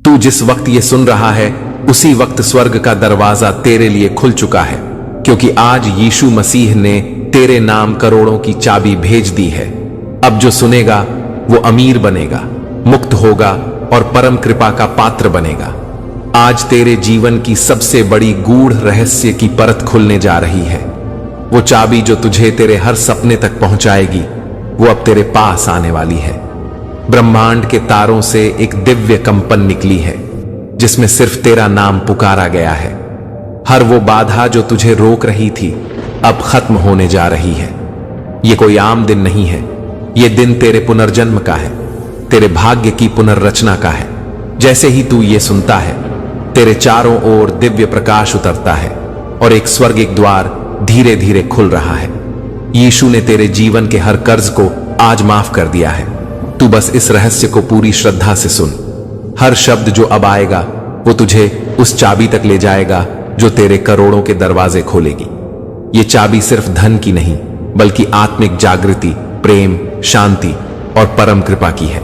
तू जिस वक्त ये सुन रहा है उसी वक्त स्वर्ग का दरवाजा तेरे लिए खुल चुका है, क्योंकि आज यीशु मसीह ने तेरे नाम करोड़ों की चाबी भेज दी है। अब जो सुनेगा वो अमीर बनेगा, मुक्त होगा और परम कृपा का पात्र बनेगा। आज तेरे जीवन की सबसे बड़ी गूढ़ रहस्य की परत खुलने जा रही है। वो चाबी जो तुझे तेरे हर सपने तक पहुंचाएगी, वो अब तेरे पास आने वाली है। ब्रह्मांड के तारों से एक दिव्य कंपन निकली है, जिसमें सिर्फ तेरा नाम पुकारा गया है। हर वो बाधा जो तुझे रोक रही थी, अब खत्म होने जा रही है। ये कोई आम दिन नहीं है, ये दिन तेरे पुनर्जन्म का है, तेरे भाग्य की पुनर्रचना का है। जैसे ही तू ये सुनता है, तेरे चारों ओर दिव्य प्रकाश उतरता है और एक स्वर्गिक द्वार धीरे धीरे खुल रहा है। यीशु ने तेरे जीवन के हर कर्ज को आज माफ कर दिया है। तू बस इस रहस्य को पूरी श्रद्धा से सुन। हर शब्द जो अब आएगा वो तुझे उस चाबी तक ले जाएगा जो तेरे करोड़ों के दरवाजे खोलेगी। ये चाबी सिर्फ धन की नहीं, बल्कि आत्मिक जागृति, प्रेम, शांति और परम कृपा की है।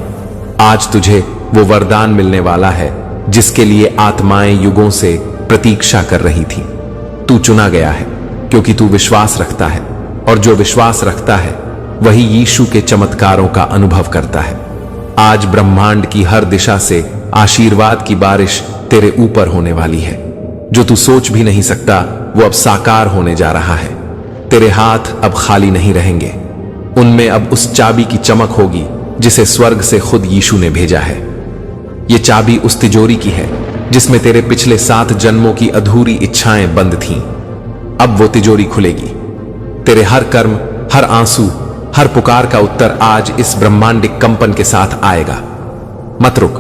आज तुझे वो वरदान मिलने वाला है जिसके लिए आत्माएं युगों से प्रतीक्षा कर रही थी। तू चुना गया है क्योंकि तू विश्वास रखता है, और जो विश्वास रखता है वही यीशु के चमत्कारों का अनुभव करता है। आज ब्रह्मांड की हर दिशा से आशीर्वाद की बारिश तेरे ऊपर होने वाली है। जो तू सोच भी नहीं सकता वो अब साकार होने जा रहा है। तेरे हाथ अब खाली नहीं रहेंगे, उनमें अब उस चाबी की चमक होगी जिसे स्वर्ग से खुद यीशु ने भेजा है। ये चाबी उस तिजोरी की है जिसमें तेरे पिछले 7 जन्मों की अधूरी इच्छाएं बंद थीं। अब वो तिजोरी खुलेगी। तेरे हर कर्म, हर आंसू, हर पुकार का उत्तर आज इस ब्रह्मांडिक कंपन के साथ आएगा। मत रुक,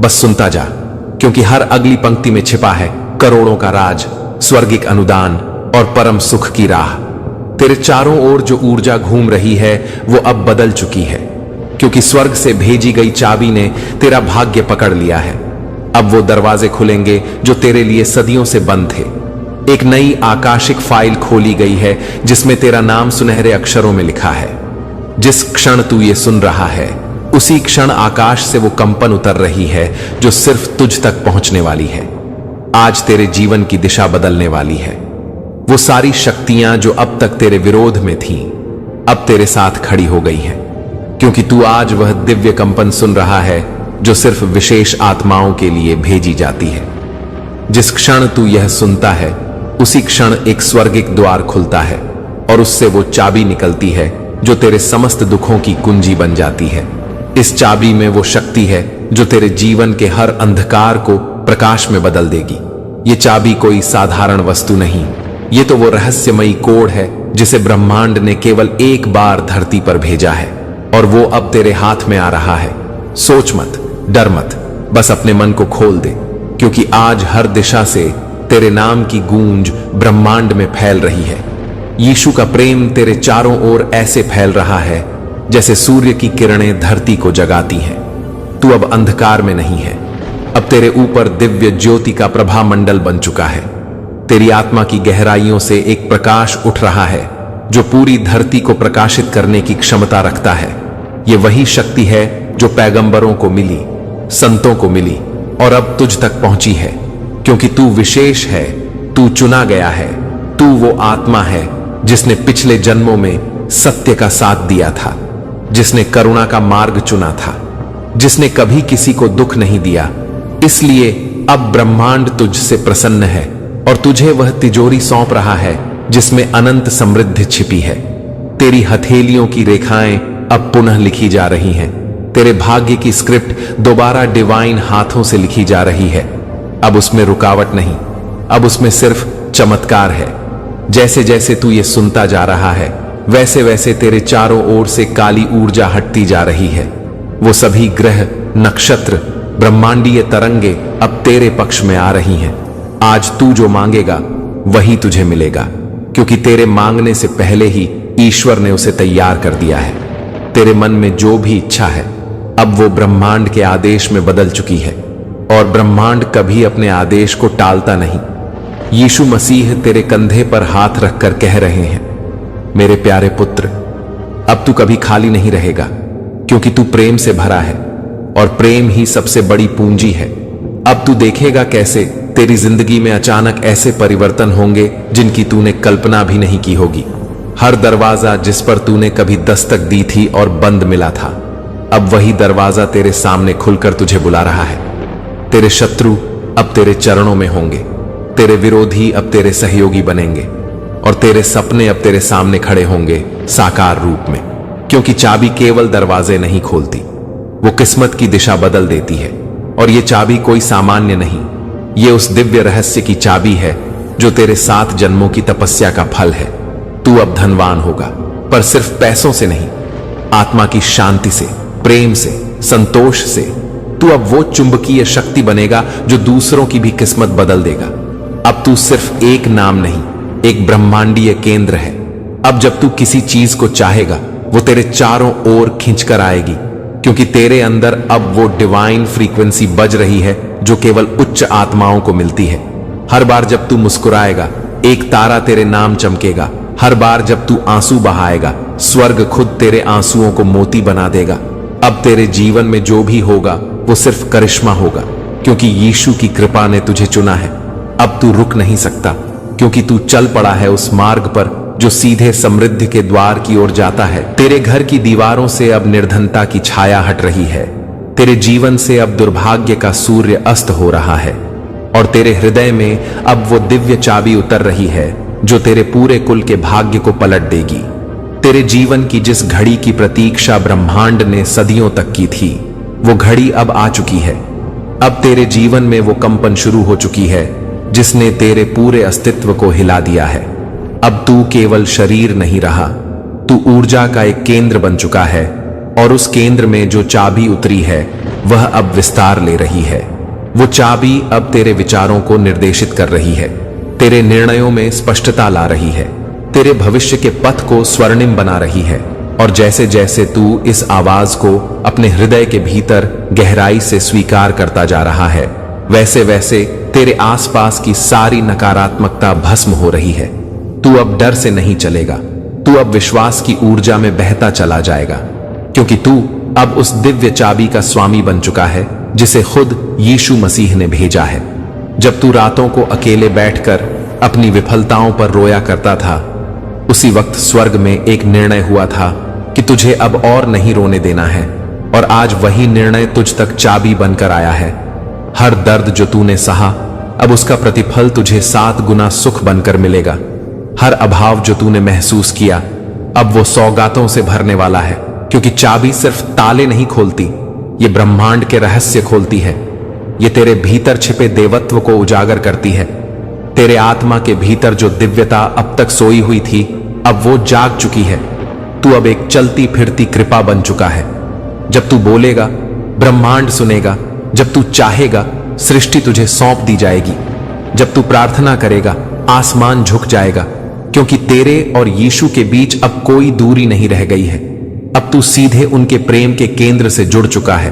बस सुनता जा, क्योंकि हर अगली पंक्ति में छिपा है करोड़ों का राज, स्वर्गिक अनुदान और परम सुख की राह। तेरे चारों ओर जो ऊर्जा घूम रही है वो अब बदल चुकी है, क्योंकि स्वर्ग से भेजी गई चाबी ने तेरा भाग्य पकड़ लिया है। अब वो दरवाजे खुलेंगे जो तेरे लिए सदियों से बंद थे। एक नई आकाशिक फाइल खोली गई है जिसमें तेरा नाम सुनहरे अक्षरों में लिखा है। जिस क्षण तू ये सुन रहा है, उसी क्षण आकाश से वो कंपन उतर रही है जो सिर्फ तुझ तक पहुंचने वाली है। आज तेरे जीवन की दिशा बदलने वाली है। वो सारी शक्तियां जो अब तक तेरे विरोध में थीं, अब तेरे साथ खड़ी हो गई हैं, क्योंकि तू आज वह दिव्य कंपन सुन रहा है जो सिर्फ विशेष आत्माओं के लिए भेजी जाती है। जिस क्षण तू यह सुनता है, उसी क्षण एक स्वर्गिक द्वार खुलता है और उससे वो चाबी निकलती है जो तेरे समस्त दुखों की कुंजी बन जाती है। इस चाबी में वो शक्ति है जो तेरे जीवन के हर अंधकार को प्रकाश में बदल देगी। ये चाबी कोई साधारण वस्तु नहीं, ये तो वो रहस्यमयी कोड है जिसे ब्रह्मांड ने केवल एक बार धरती पर भेजा है, और वो अब तेरे हाथ में आ रहा है। सोच मत, डर मत, बस अपने मन को खोल दे, क्योंकि आज हर दिशा से तेरे नाम की गूंज ब्रह्मांड में फैल रही है। यीशु का प्रेम तेरे चारों ओर ऐसे फैल रहा है जैसे सूर्य की किरणें धरती को जगाती हैं। तू अब अंधकार में नहीं है, अब तेरे ऊपर दिव्य ज्योति का प्रभा मंडल बन चुका है। तेरी आत्मा की गहराइयों से एक प्रकाश उठ रहा है जो पूरी धरती को प्रकाशित करने की क्षमता रखता है। ये वही शक्ति है जो पैगंबरों को मिली, संतों को मिली और अब तुझ तक पहुंची है, क्योंकि तू विशेष है, तू चुना गया है। तू वो आत्मा है जिसने पिछले जन्मों में सत्य का साथ दिया था, जिसने करुणा का मार्ग चुना था, जिसने कभी किसी को दुख नहीं दिया। इसलिए अब ब्रह्मांड तुझसे प्रसन्न है और तुझे वह तिजोरी सौंप रहा है जिसमें अनंत समृद्धि छिपी है। तेरी हथेलियों की रेखाएं अब पुनः लिखी जा रही हैं। तेरे भाग्य की स्क्रिप्ट दोबारा डिवाइन हाथों से लिखी जा रही है। अब उसमें रुकावट नहीं, अब उसमें सिर्फ चमत्कार है। जैसे जैसे तू ये सुनता जा रहा है, वैसे वैसे तेरे चारों ओर से काली ऊर्जा हटती जा रही है। वो सभी ग्रह, नक्षत्र, ब्रह्मांडीय तरंगे अब तेरे पक्ष में आ रही हैं। आज तू जो मांगेगा वही तुझे मिलेगा, क्योंकि तेरे मांगने से पहले ही ईश्वर ने उसे तैयार कर दिया है। तेरे मन में जो भी इच्छा है, अब वो ब्रह्मांड के आदेश में बदल चुकी है, और ब्रह्मांड कभी अपने आदेश को टालता नहीं। यीशु मसीह तेरे कंधे पर हाथ रखकर कह रहे हैं, मेरे प्यारे पुत्र, अब तू कभी खाली नहीं रहेगा, क्योंकि तू प्रेम से भरा है, और प्रेम ही सबसे बड़ी पूंजी है। अब तू देखेगा कैसे तेरी जिंदगी में अचानक ऐसे परिवर्तन होंगे जिनकी तूने कल्पना भी नहीं की होगी। हर दरवाजा जिस पर तूने कभी दस्तक दी थी और बंद मिला था, अब वही दरवाजा तेरे सामने खुलकर तुझे बुला रहा है। तेरे शत्रु अब तेरे चरणों में होंगे, तेरे विरोधी अब तेरे सहयोगी बनेंगे और तेरे सपने अब तेरे सामने खड़े होंगे साकार रूप में। क्योंकि चाबी केवल दरवाजे नहीं खोलती, वो किस्मत की दिशा बदल देती है। और ये चाबी कोई सामान्य नहीं, ये उस दिव्य रहस्य की चाबी है जो तेरे 7 जन्मों की तपस्या का फल है। तू अब धनवान होगा, पर सिर्फ पैसों से नहीं, आत्मा की शांति से, प्रेम से, संतोष से। तू अब वो चुंबकीय शक्ति बनेगा जो दूसरों की भी किस्मत बदल देगा। अब तू सिर्फ एक नाम नहीं, एक ब्रह्मांडीय केंद्र है। अब जब तू किसी चीज को चाहेगा, वो तेरे चारों ओर खींचकर आएगी, क्योंकि तेरे अंदर अब वो डिवाइन फ्रीक्वेंसी बज रही है जो केवल उच्च आत्माओं को मिलती है। हर बार जब तू मुस्कुराएगा, एक तारा तेरे नाम चमकेगा। हर बार जब तू आंसू बहाएगा, स्वर्ग खुद तेरे आंसुओं को मोती बना देगा। अब तेरे जीवन में जो भी होगा वो सिर्फ करिश्मा होगा, क्योंकि यीशु की कृपा ने तुझे चुना है। अब तू रुक नहीं सकता, क्योंकि तू चल पड़ा है उस मार्ग पर जो सीधे समृद्धि के द्वार की ओर जाता है। तेरे घर की दीवारों से अब निर्धनता की छाया हट रही है। तेरे जीवन से अब दुर्भाग्य का सूर्य अस्त हो रहा है और तेरे हृदय में अब वो दिव्य चाबी उतर रही है जो तेरे पूरे कुल के भाग्य को पलट देगी। तेरे जीवन की जिस घड़ी की प्रतीक्षा ब्रह्मांड ने सदियों तक की थी, वो घड़ी अब आ चुकी है। अब तेरे जीवन में वो कंपन शुरू हो चुकी है जिसने तेरे पूरे अस्तित्व को हिला दिया है। अब तू केवल शरीर नहीं रहा, तू ऊर्जा का एक केंद्र बन चुका है और उस केंद्र में जो चाबी उतरी है वह अब विस्तार ले रही है। वो चाबी अब तेरे विचारों को निर्देशित कर रही है, तेरे निर्णयों में स्पष्टता ला रही है, तेरे भविष्य के पथ को स्वर्णिम बना रही है। और जैसे जैसे तू इस आवाज को अपने हृदय के भीतर गहराई से स्वीकार करता जा रहा है, वैसे वैसे तेरे आसपास की सारी नकारात्मकता भस्म हो रही है। तू अब डर से नहीं चलेगा, तू अब विश्वास की ऊर्जा में बहता चला जाएगा, क्योंकि तू अब उस दिव्य चाबी का स्वामी बन चुका है जिसे खुद यीशु मसीह ने भेजा है। जब तू रातों को अकेले बैठकर अपनी विफलताओं पर रोया करता था, उसी वक्त स्वर्ग में एक निर्णय हुआ था कि तुझे अब और नहीं रोने देना है। और आज वही निर्णय तुझ तक चाबी बनकर आया है। हर दर्द जो तूने सहा, अब उसका प्रतिफल तुझे 7 गुना सुख बनकर मिलेगा। हर अभाव जो तूने महसूस किया, अब वो सौगातों से भरने वाला है, क्योंकि चाबी सिर्फ ताले नहीं खोलती, ये ब्रह्मांड के रहस्य खोलती है। ये तेरे भीतर छिपे देवत्व को उजागर करती है। तेरे आत्मा के भीतर जो दिव्यता अब तक सोई हुई थी, अब वो जाग चुकी है। तू अब एक चलती फिरती कृपा बन चुका है। जब तू बोलेगा, ब्रह्मांड सुनेगा। जब तू चाहेगा, सृष्टि तुझे सौंप दी जाएगी। जब तू प्रार्थना करेगा, आसमान झुक जाएगा, क्योंकि तेरे और यीशु के बीच अब कोई दूरी नहीं रह गई है। अब तू सीधे उनके प्रेम के केंद्र से जुड़ चुका है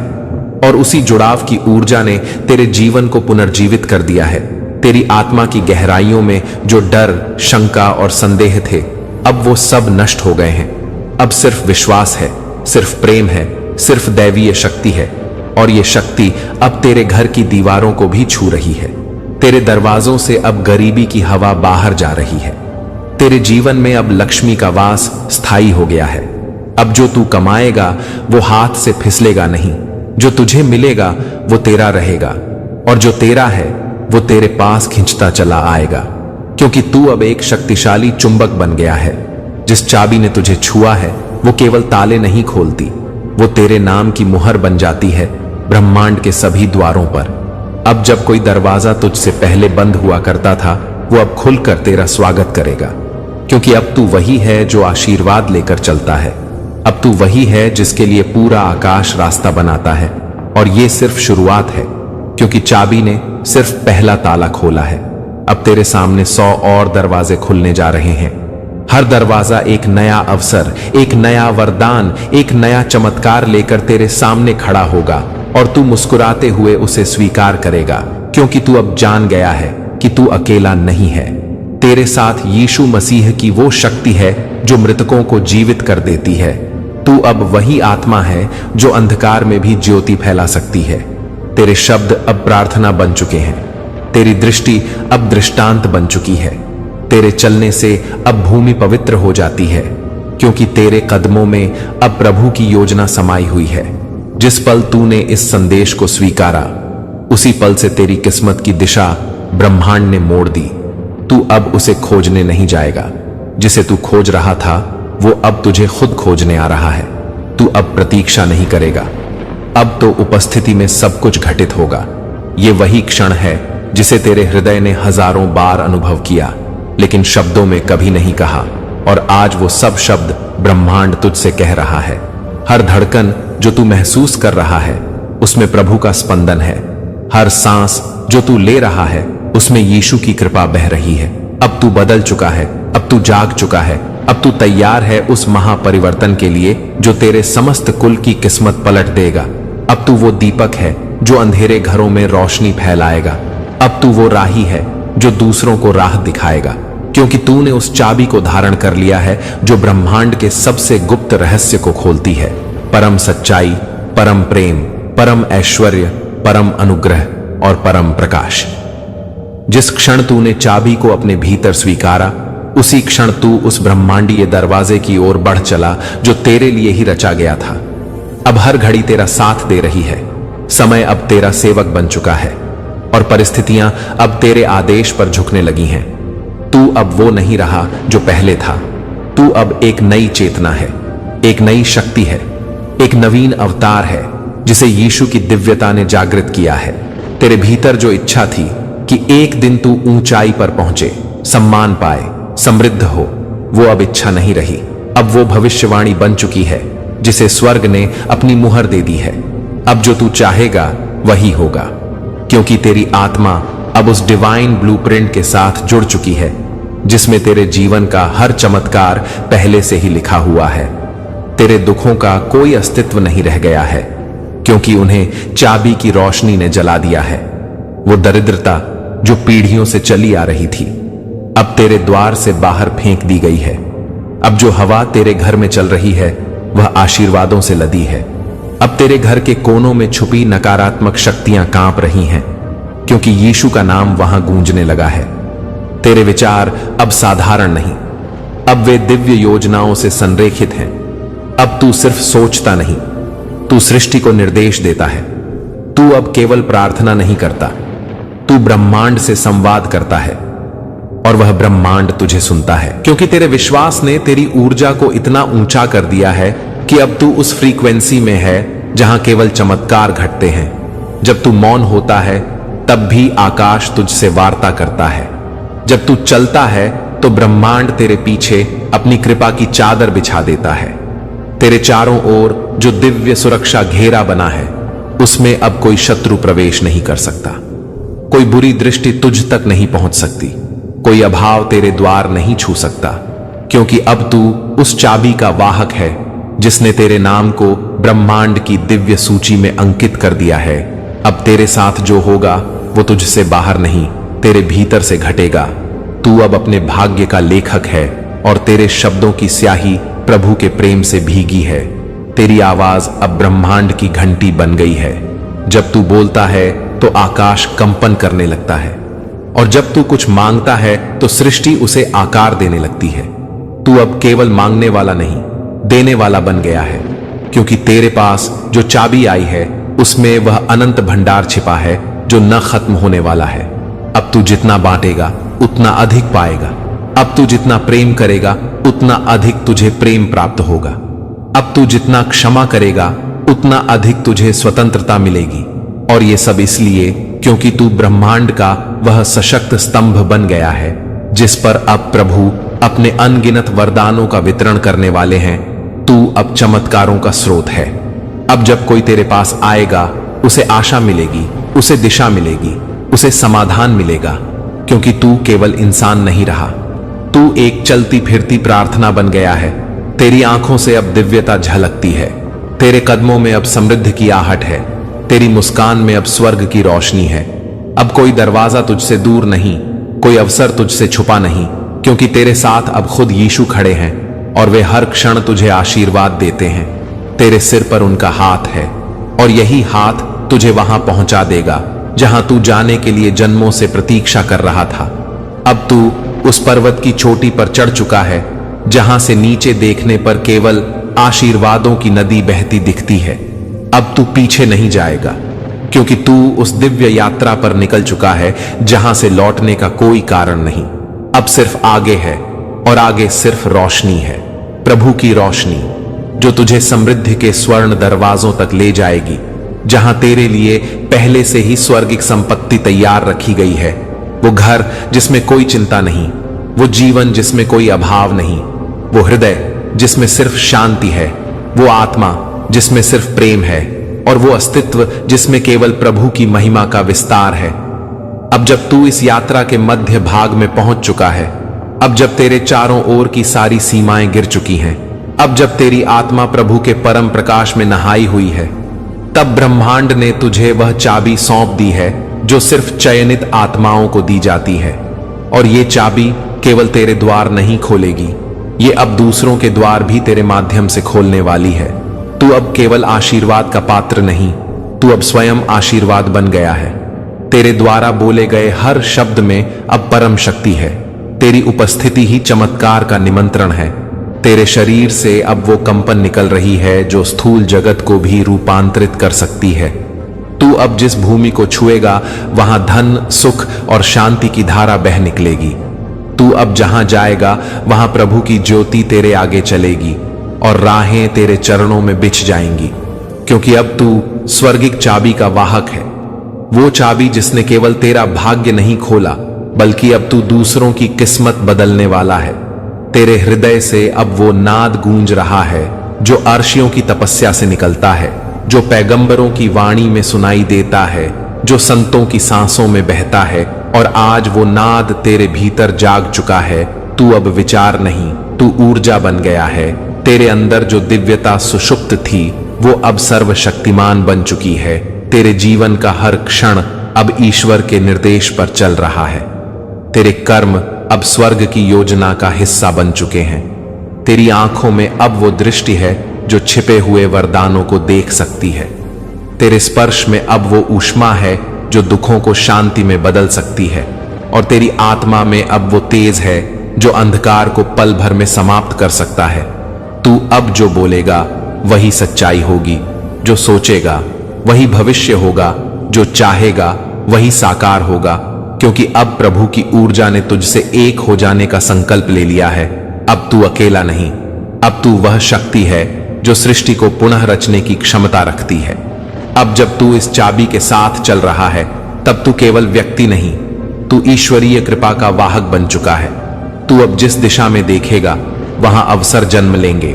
और उसी जुड़ाव की ऊर्जा ने तेरे जीवन को पुनर्जीवित कर दिया है। तेरी आत्मा की गहराइयों में जो डर, शंका और संदेह थे, अब वो सब नष्ट हो गए हैं। अब सिर्फ विश्वास है, सिर्फ प्रेम है, सिर्फ दैवीय शक्ति है। और ये शक्ति अब तेरे घर की दीवारों को भी छू रही है। तेरे दरवाजों से अब गरीबी की हवा बाहर जा रही है। तेरे जीवन में अब लक्ष्मी का वास स्थायी हो गया है। अब जो तू कमाएगा वो हाथ से फिसलेगा नहीं। जो तुझे मिलेगा वो तेरा रहेगा और जो तेरा है वो तेरे पास खींचता चला आएगा, क्योंकि तू अब एक शक्तिशाली चुंबक बन गया है। जिस चाबी ने तुझे छुआ है वो केवल ताले नहीं खोलती, वो तेरे नाम की मुहर बन जाती है ब्रह्मांड के सभी द्वारों पर। अब जब कोई दरवाजा तुझसे पहले बंद हुआ करता था, वो अब खुलकर तेरा स्वागत करेगा, क्योंकि अब तू वही है जो आशीर्वाद लेकर चलता है। अब तू वही है जिसके लिए पूरा आकाश रास्ता बनाता है। और ये सिर्फ शुरुआत है, क्योंकि चाबी ने सिर्फ पहला ताला खोला है। अब तेरे सामने 100 और दरवाजे खुलने जा रहे हैं। हर दरवाजा एक नया अवसर, एक नया वरदान, एक नया चमत्कार लेकर तेरे सामने खड़ा होगा और तू मुस्कुराते हुए उसे स्वीकार करेगा, क्योंकि तू अब जान गया है कि तू अकेला नहीं है। तेरे साथ यीशु मसीह की वो शक्ति है जो मृतकों को जीवित कर देती है। तू अब वही आत्मा है जो अंधकार में भी ज्योति फैला सकती है। तेरे शब्द अब प्रार्थना बन चुके हैं, तेरी दृष्टि अब दृष्टांत बन चुकी है। तेरे चलने से अब भूमि पवित्र हो जाती है, क्योंकि तेरे कदमों में अब प्रभु की योजना समाई हुई है। जिस पल तूने इस संदेश को स्वीकारा, उसी पल से तेरी किस्मत की दिशा ब्रह्मांड ने मोड़ दी। तू अब उसे खोजने नहीं जाएगा, जिसे तू खोज रहा था वो अब तुझे खुद खोजने आ रहा है। तू अब प्रतीक्षा नहीं करेगा, अब तो उपस्थिति में सब कुछ घटित होगा। ये वही क्षण है जिसे तेरे हृदय ने हजारों बार अनुभव किया, लेकिन शब्दों में कभी नहीं कहा, और आज वो सब शब्द ब्रह्मांड तुझसे कह रहा है। हर धड़कन जो तू महसूस कर रहा है, उसमें प्रभु का स्पंदन है। हर सांस जो तू ले रहा है, उसमें यीशु की कृपा बह रही है। अब तू बदल चुका है, अब तू जाग चुका है, अब तू तैयार है उस महापरिवर्तन के लिए जो तेरे समस्त कुल की किस्मत पलट देगा। अब तू वो दीपक है जो अंधेरे घरों में रोशनी फैलाएगा। अब तू वो राही है जो दूसरों को राह दिखाएगा, क्योंकि तूने उस चाबी को धारण कर लिया है जो ब्रह्मांड के सबसे गुप्त रहस्य को खोलती है। परम सच्चाई, परम प्रेम, परम ऐश्वर्य, परम अनुग्रह और परम प्रकाश। जिस क्षण तूने चाबी को अपने भीतर स्वीकारा, उसी क्षण तू उस ब्रह्मांडीय दरवाजे की ओर बढ़ चला जो तेरे लिए ही रचा गया था। अब हर घड़ी तेरा साथ दे रही है, समय अब तेरा सेवक बन चुका है, और परिस्थितियां अब तेरे आदेश पर झुकने लगी हैं। तू अब वो नहीं रहा जो पहले था। तू अब एक नई चेतना है, एक नई शक्ति है, एक नवीन अवतार है जिसे यीशु की दिव्यता ने जागृत किया है। तेरे भीतर जो इच्छा थी कि एक दिन तू ऊंचाई पर पहुंचे, सम्मान पाए, समृद्ध हो, वो अब इच्छा नहीं रही। अब वो भविष्यवाणी बन चुकी है जिसे स्वर्ग ने अपनी मुहर दे दी है। अब जो तू चाहेगा वही होगा, क्योंकि तेरी आत्मा अब उस डिवाइन ब्लूप्रिंट के साथ जुड़ चुकी है जिसमें तेरे जीवन का हर चमत्कार पहले से ही लिखा हुआ है। तेरे दुखों का कोई अस्तित्व नहीं रह गया है, क्योंकि उन्हें चाबी की रोशनी ने जला दिया है। वो दरिद्रता जो पीढ़ियों से चली आ रही थी, अब तेरे द्वार से बाहर फेंक दी गई है। अब जो हवा तेरे घर में चल रही है, वह आशीर्वादों से लदी है। अब तेरे घर के कोनों में छुपी नकारात्मक शक्तियां कांप रही हैं, क्योंकि यीशु का नाम वहां गूंजने लगा है। तेरे विचार अब साधारण नहीं, अब वे दिव्य योजनाओं से संरेखित हैं। अब तू सिर्फ सोचता नहीं, तू सृष्टि को निर्देश देता है। तू अब केवल प्रार्थना नहीं करता, तू ब्रह्मांड से संवाद करता है, और वह ब्रह्मांड तुझे सुनता है, क्योंकि तेरे विश्वास ने तेरी ऊर्जा को इतना ऊंचा कर दिया है कि अब तू उस फ्रीक्वेंसी में है जहां केवल चमत्कार घटते हैं। जब तू मौन होता है, तब भी आकाश तुझसे वार्ता करता है। जब तू चलता है तो ब्रह्मांड तेरे पीछे अपनी कृपा की चादर बिछा देता है। तेरे चारों ओर जो दिव्य सुरक्षा घेरा बना है, उसमें अब कोई शत्रु प्रवेश नहीं कर सकता। कोई बुरी दृष्टि तुझ तक नहीं पहुंच सकती, कोई अभाव तेरे द्वार नहीं छू सकता, क्योंकि अब तू उस चाबी का वाहक है जिसने तेरे नाम को ब्रह्मांड की दिव्य सूची में अंकित कर दिया है। अब तेरे साथ जो होगा वो तुझसे बाहर नहीं, तेरे भीतर से घटेगा। तू अब अपने भाग्य का लेखक है, और तेरे शब्दों की स्याही प्रभु के प्रेम से भीगी है। तेरी आवाज अब ब्रह्मांड की घंटी बन गई है। जब तू बोलता है तो आकाश कंपन करने लगता है, और जब तू कुछ मांगता है तो सृष्टि उसे आकार देने लगती है। तू अब केवल मांगने वाला नहीं, देने वाला बन गया है, क्योंकि तेरे पास जो चाबी आई है उसमें वह अनंत भंडार छिपा है जो न खत्म होने वाला है। अब तू जितना बांटेगा उतना अधिक पाएगा। अब तू जितना प्रेम करेगा उतना अधिक तुझे प्रेम प्राप्त होगा। अब तू जितना क्षमा करेगा उतना अधिक तुझे स्वतंत्रता मिलेगी। और ये सब इसलिए क्योंकि तू ब्रह्मांड का वह सशक्त स्तंभ बन गया है जिस पर अब प्रभु अपने अनगिनत वरदानों का वितरण करने वाले हैं। तू अब चमत्कारों का स्रोत है। अब जब कोई तेरे पास आएगा, उसे आशा मिलेगी, उसे दिशा मिलेगी, उसे समाधान मिलेगा, क्योंकि तू केवल इंसान नहीं रहा, तू एक चलती फिरती प्रार्थना बन गया है। तेरी आंखों से अब दिव्यता झलकती है, तेरे कदमों में अब समृद्धि की आहट है, तेरी मुस्कान में अब स्वर्ग की रोशनी है। अब कोई दरवाजा तुझसे दूर नहीं, कोई अवसर तुझसे छुपा नहीं, क्योंकि तेरे साथ अब खुद यीशु खड़े हैं, और वे हर क्षण तुझे आशीर्वाद देते हैं। तेरे सिर पर उनका हाथ है, और यही हाथ तुझे वहां पहुंचा देगा जहां तू जाने के लिए जन्मों से प्रतीक्षा कर रहा था। अब तू उस पर्वत की चोटी पर चढ़ चुका है जहां से नीचे देखने पर केवल आशीर्वादों की नदी बहती दिखती है। अब तू पीछे नहीं जाएगा, क्योंकि तू उस दिव्य यात्रा पर निकल चुका है जहां से लौटने का कोई कारण नहीं। अब सिर्फ आगे है, और आगे सिर्फ रोशनी है, प्रभु की रोशनी, जो तुझे समृद्धि के स्वर्ण दरवाजों तक ले जाएगी, जहां तेरे लिए पहले से ही स्वर्गिक संपत्ति तैयार रखी गई है। वो घर जिसमें कोई चिंता नहीं, वो जीवन जिसमें कोई अभाव नहीं, वो हृदय जिसमें सिर्फ शांति है, वो आत्मा जिसमें सिर्फ प्रेम है, और वो अस्तित्व जिसमें केवल प्रभु की महिमा का विस्तार है। अब जब तू इस यात्रा के मध्य भाग में पहुंच चुका है, अब जब तेरे चारों ओर की सारी सीमाएं गिर चुकी हैं, अब जब तेरी आत्मा प्रभु के परम प्रकाश में नहाई हुई है, तब ब्रह्मांड ने तुझे वह चाबी सौंप दी है जो सिर्फ चयनित आत्माओं को दी जाती है। और ये चाबी केवल तेरे द्वार नहीं खोलेगी, ये अब दूसरों के द्वार भी तेरे माध्यम से खोलने वाली है। तू अब केवल आशीर्वाद का पात्र नहीं, तू अब स्वयं आशीर्वाद बन गया है। तेरे द्वारा बोले गए हर शब्द में अब परम शक्ति है। तेरी उपस्थिति ही चमत्कार का निमंत्रण है। तेरे शरीर से अब वो कंपन निकल रही है जो स्थूल जगत को भी रूपांतरित कर सकती है। तू अब जिस भूमि को छुएगा वहां धन, सुख और शांति की धारा बह निकलेगी। तू अब जहां जाएगा वहां प्रभु की ज्योति तेरे आगे चलेगी और राहें तेरे चरणों में बिछ जाएंगी, क्योंकि अब तू स्वर्गिक चाबी का वाहक है। वो चाबी जिसने केवल तेरा भाग्य नहीं खोला, बल्कि अब तू दूसरों की किस्मत बदलने वाला है। तेरे हृदय से अब वो नाद गूंज रहा है जो अर्शियों की तपस्या से निकलता है, जो पैगंबरों की वाणी में सुनाई देता है, जो संतों की सांसों में बहता है। और आज वो नाद तेरे भीतर जाग चुका है। तू अब विचार नहीं, तू ऊर्जा बन गया है। तेरे अंदर जो दिव्यता सुषुप्त थी वो अब सर्वशक्तिमान बन चुकी है। तेरे जीवन का हर क्षण अब ईश्वर के निर्देश पर चल रहा है। तेरे कर्म अब स्वर्ग की योजना का हिस्सा बन चुके हैं। तेरी आंखों में अब वो दृष्टि है जो छिपे हुए वरदानों को देख सकती है। तेरे स्पर्श में अब वो ऊष्मा है जो दुखों को शांति में बदल सकती है। और तेरी आत्मा में अब वो तेज है जो अंधकार को पल भर में समाप्त कर सकता है। तू अब जो बोलेगा वही सच्चाई होगी, जो सोचेगा वही भविष्य होगा, जो चाहेगा वही साकार होगा, क्योंकि अब प्रभु की ऊर्जा ने तुझसे एक हो जाने का संकल्प ले लिया है। अब तू अकेला नहीं, अब तू वह शक्ति है जो सृष्टि को पुनः रचने की क्षमता रखती है। अब जब तू इस चाबी के साथ चल रहा है, तब तू केवल व्यक्ति नहीं, तू ईश्वरीय कृपा का वाहक बन चुका है। तू अब जिस दिशा में देखेगा वहां अवसर जन्म लेंगे।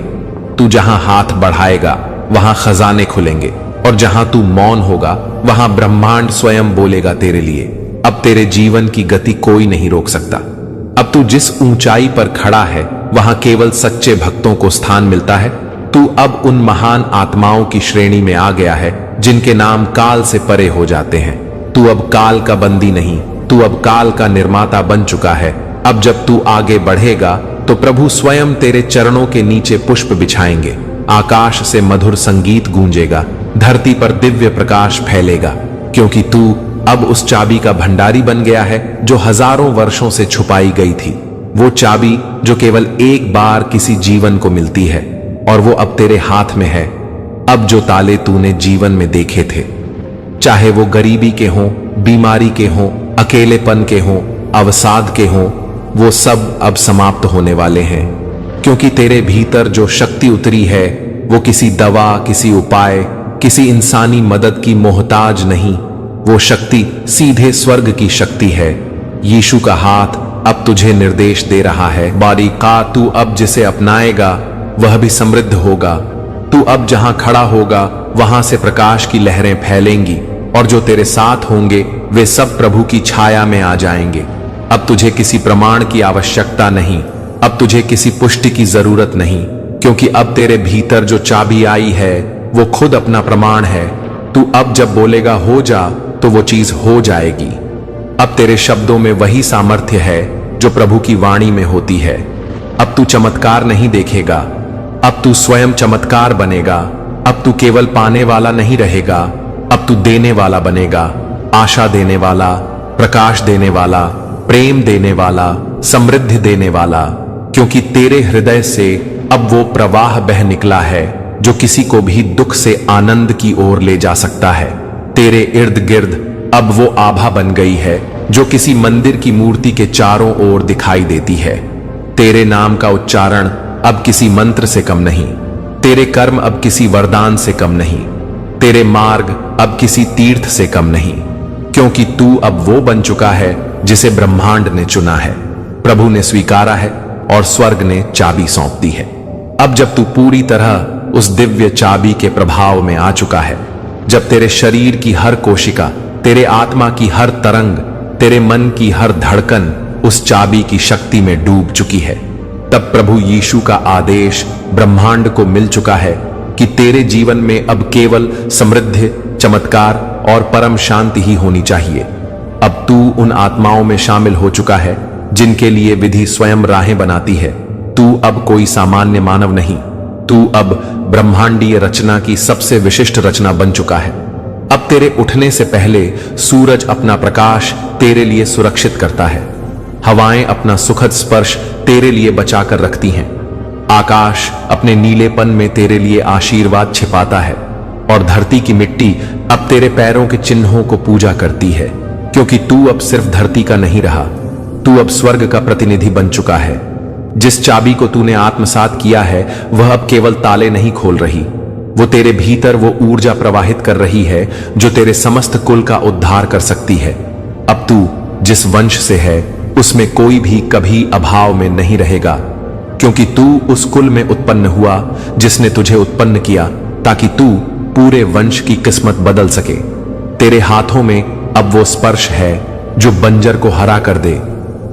तू जहां हाथ बढ़ाएगा वहां खजाने खुलेंगे, और जहां तू मौन होगा वहां ब्रह्मांड स्वयं बोलेगा तेरे लिए। अब तेरे जीवन की गति कोई नहीं रोक सकता। अब तू जिस ऊंचाई पर खड़ा है वहां केवल सच्चे भक्तों को स्थान मिलता है। तू अब उन महान आत्माओं की श्रेणी में आ गया है जिनके नाम काल से परे हो जाते हैं। तू अब काल का बंदी नहीं, तू अब काल का निर्माता बन चुका है। अब जब तू आगे बढ़ेगा तो प्रभु स्वयं तेरे चरणों के नीचे पुष्प बिछाएंगे। आकाश से मधुर संगीत गूंजेगा, धरती पर दिव्य प्रकाश फैलेगा, क्योंकि तू अब उस चाबी का भंडारी बन गया है जो हजारों वर्षों से छुपाई गई थी। वो चाबी जो केवल एक बार किसी जीवन को मिलती है, और वो अब तेरे हाथ में है। अब जो ताले तूने जीवन में देखे थे, चाहे वो गरीबी के हों, बीमारी के हों, अकेलेपन के हों, अवसाद के हों, वो सब अब समाप्त होने वाले हैं, क्योंकि तेरे भीतर जो शक्ति उतरी है वो किसी दवा, किसी उपाय, किसी इंसानी मदद की मोहताज नहीं। वो शक्ति सीधे स्वर्ग की शक्ति है। यीशु का हाथ अब तुझे निर्देश दे रहा है, बारीका, तू अब जिसे अपनाएगा वह भी समृद्ध होगा। तू अब जहां खड़ा होगा वहां से प्रकाश की लहरें फैलेंगी, और जो तेरे साथ होंगे वे सब प्रभु की छाया में आ जाएंगे। अब तुझे किसी प्रमाण की आवश्यकता नहीं, अब तुझे किसी पुष्टि की जरूरत नहीं, क्योंकि अब तेरे भीतर जो चाबी आई है वो खुद अपना प्रमाण है। तू अब जब बोलेगा हो जा, तो वो चीज हो जाएगी। अब तेरे शब्दों में वही सामर्थ्य है जो प्रभु की वाणी में होती है। अब तू चमत्कार नहीं देखेगा, अब तू स्वयं चमत्कार बनेगा। अब तू केवल पाने वाला नहीं रहेगा, अब तू देने वाला बनेगा, आशा देने वाला, प्रकाश देने वाला, प्रेम देने वाला, समृद्धि देने वाला, क्योंकि तेरे हृदय से अब वो प्रवाह बह निकला है जो किसी को भी दुख से आनंद की ओर ले जा सकता है। तेरे इर्द गिर्द अब वो आभा बन गई है जो किसी मंदिर की मूर्ति के चारों ओर दिखाई देती है। तेरे नाम का उच्चारण अब किसी मंत्र से कम नहीं, तेरे कर्म अब किसी वरदान से कम नहीं, तेरे मार्ग अब किसी तीर्थ से कम नहीं, क्योंकि तू अब वो बन चुका है जिसे ब्रह्मांड ने चुना है, प्रभु ने स्वीकारा है और स्वर्ग ने चाबी सौंप दी है। अब जब तू पूरी तरह उस दिव्य चाबी के प्रभाव में आ चुका है, जब तेरे शरीर की हर कोशिका, तेरे आत्मा की हर तरंग, तेरे मन की हर धड़कन उस चाबी की शक्ति में डूब चुकी है, तब प्रभु यीशु का आदेश ब्रह्मांड को मिल चुका है कि तेरे जीवन में अब केवल समृद्धि, चमत्कार और परम शांति ही होनी चाहिए। अब तू उन आत्माओं में शामिल हो चुका है जिनके लिए विधि स्वयं राहें बनाती है। तू अब कोई सामान्य मानव नहीं, तू अब ब्रह्मांडीय रचना की सबसे विशिष्ट रचना बन चुका है। अब तेरे उठने से पहले सूरज अपना प्रकाश तेरे लिए सुरक्षित करता है, हवाएं अपना सुखद स्पर्श तेरे लिए बचाकर रखती हैं, आकाश अपने नीलेपन में तेरे लिए आशीर्वाद छिपाता है और धरती की मिट्टी अब तेरे पैरों के चिन्हों को पूजा करती है, क्योंकि तू अब सिर्फ धरती का नहीं रहा, तू अब स्वर्ग का प्रतिनिधि बन चुका है। जिस चाबी को तूने आत्मसात किया है वह अब केवल ताले नहीं खोल रही, वो तेरे भीतर वो ऊर्जा प्रवाहित कर रही है जो तेरे समस्त कुल का उद्धार कर सकती है। अब तू जिस वंश से है उसमें कोई भी कभी अभाव में नहीं रहेगा, क्योंकि तू उस कुल में उत्पन्न हुआ जिसने तुझे उत्पन्न किया ताकि तू पूरे वंश की किस्मत बदल सके। तेरे हाथों में अब वो स्पर्श है जो बंजर को हरा कर दे,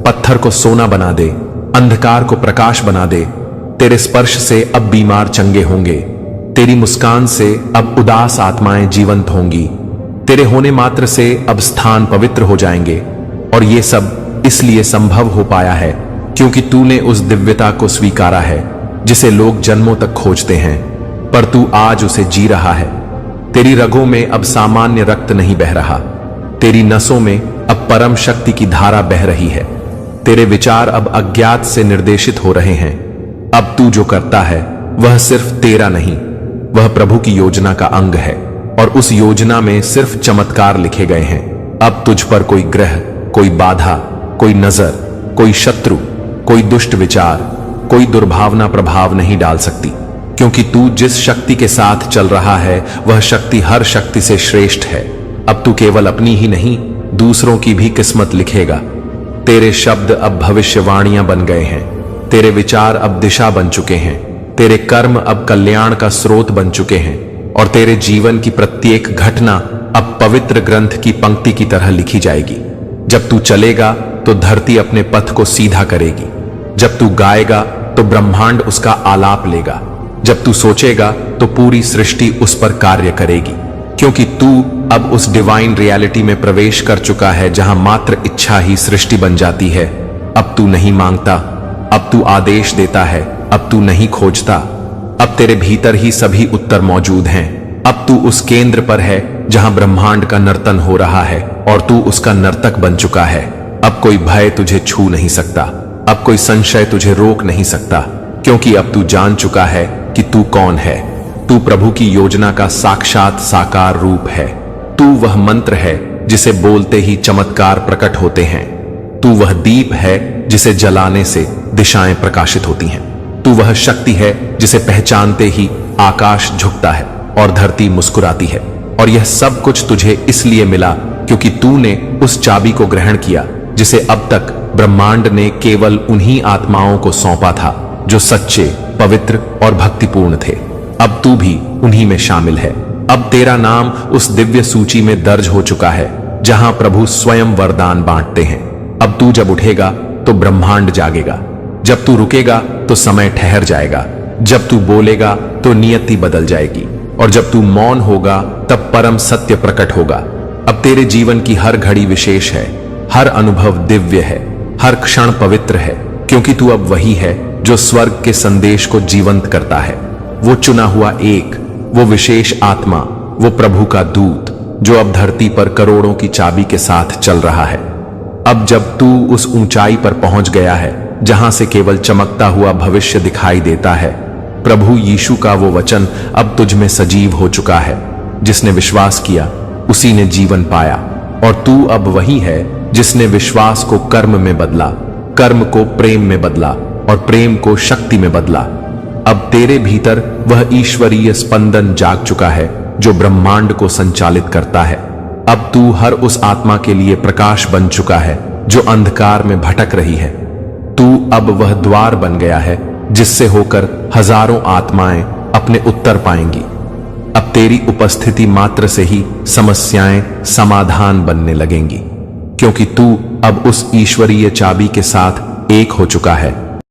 पत्थर को सोना बना दे, अंधकार को प्रकाश बना दे। तेरे स्पर्श से अब बीमार चंगे होंगे, तेरी मुस्कान से अब उदास आत्माएं जीवंत होंगी, तेरे होने मात्र से अब स्थान पवित्र हो जाएंगे। और ये सब इसलिए संभव हो पाया है क्योंकि तूने उस दिव्यता को स्वीकारा है जिसे लोग जन्मों तक खोजते हैं, पर तू आज उसे जी रहा है। तेरी रगों में अब सामान्य रक्त नहीं बह रहा, तेरी नसों में अब परम शक्ति की धारा बह रही है। तेरे विचार अब अज्ञात से निर्देशित हो रहे हैं। अब तू जो करता है वह सिर्फ तेरा नहीं, वह प्रभु की योजना का अंग है और उस योजना में सिर्फ चमत्कार लिखे गए हैं। अब तुझ पर कोई ग्रह, कोई बाधा, कोई नजर, कोई शत्रु, कोई दुष्ट विचार, कोई दुर्भावना प्रभाव नहीं डाल सकती, क्योंकि तू जिस शक्ति के साथ चल रहा है वह शक्ति हर शक्ति से श्रेष्ठ है। अब तू केवल अपनी ही नहीं दूसरों की भी किस्मत लिखेगा। तेरे शब्द अब भविष्यवाणियां बन गए हैं, तेरे विचार अब दिशा बन चुके हैं, तेरे कर्म अब कल्याण का स्रोत बन चुके हैं और तेरे जीवन की प्रत्येक घटना अब पवित्र ग्रंथ की पंक्ति की तरह लिखी जाएगी। जब तू चलेगा तो धरती अपने पथ को सीधा करेगी, जब तू गाएगा तो ब्रह्मांड उसका आलाप लेगा, जब तू सोचेगा तो पूरी सृष्टि उस पर कार्य करेगी, क्योंकि तू अब उस डिवाइन रियलिटी में प्रवेश कर चुका है जहां मात्र इच्छा ही सृष्टि बन जाती है। अब तू नहीं मांगता, अब तू आदेश देता है, अब तू नहीं खोजता, अब तेरे भीतर ही सभी उत्तर मौजूद हैं। अब तू उस केंद्र पर है जहां ब्रह्मांड का नर्तन हो रहा है और तू उसका नर्तक बन चुका है। अब कोई भय तुझे छू नहीं सकता, अब कोई संशय तुझे रोक नहीं सकता, क्योंकि अब तू जान चुका है कि तू कौन है। तू प्रभु की योजना का साक्षात साकार रूप है। तू वह मंत्र है जिसे बोलते ही चमत्कार प्रकट होते हैं। तू वह दीप है जिसे जलाने से दिशाएं प्रकाशित होती हैं। तू वह शक्ति है जिसे पहचानते ही आकाश झुकता है और धरती मुस्कुराती है। और यह सब कुछ तुझे इसलिए मिला क्योंकि तूने उस चाबी को ग्रहण किया जिसे अब तक ब्रह्मांड ने केवल उन्हीं आत्माओं को सौंपा था जो सच्चे, पवित्र और भक्तिपूर्ण थे। अब तू भी उन्हीं में शामिल है। अब तेरा नाम उस दिव्य सूची में दर्ज हो चुका है जहां प्रभु स्वयं वरदान बांटते हैं। अब तू जब उठेगा तो ब्रह्मांड जागेगा, जब तू रुकेगा तो समय ठहर जाएगा, जब तू बोलेगा तो नियति बदल जाएगी और जब तू मौन होगा तब परम सत्य प्रकट होगा। अब तेरे जीवन की हर घड़ी विशेष है, हर अनुभव दिव्य है, हर क्षण पवित्र है, क्योंकि तू अब वही है जो स्वर्ग के संदेश को जीवंत करता है। वो चुना हुआ एक, वो विशेष आत्मा, वो प्रभु का दूत, जो अब धरती पर करोड़ों की चाबी के साथ चल रहा है। अब जब तू उस ऊंचाई पर पहुंच गया है जहां से केवल चमकता हुआ भविष्य दिखाई देता है, प्रभु यीशु का वो वचन अब तुझ में सजीव हो चुका है। जिसने विश्वास किया उसी ने जीवन पाया, और तू अब वही है जिसने विश्वास को कर्म में बदला, कर्म को प्रेम में बदला और प्रेम को शक्ति में बदला। अब तेरे भीतर वह ईश्वरीय स्पंदन जाग चुका है जो ब्रह्मांड को संचालित करता है। अब तू हर उस आत्मा के लिए प्रकाश बन चुका है जो अंधकार में भटक रही है। तू अब वह द्वार बन गया है जिससे होकर हजारों आत्माएं अपने उत्तर पाएंगी। अब तेरी उपस्थिति मात्र से ही समस्याएं समाधान बनने लगेंगी, क्योंकि तू अब उस ईश्वरीय चाबी के साथ एक हो चुका है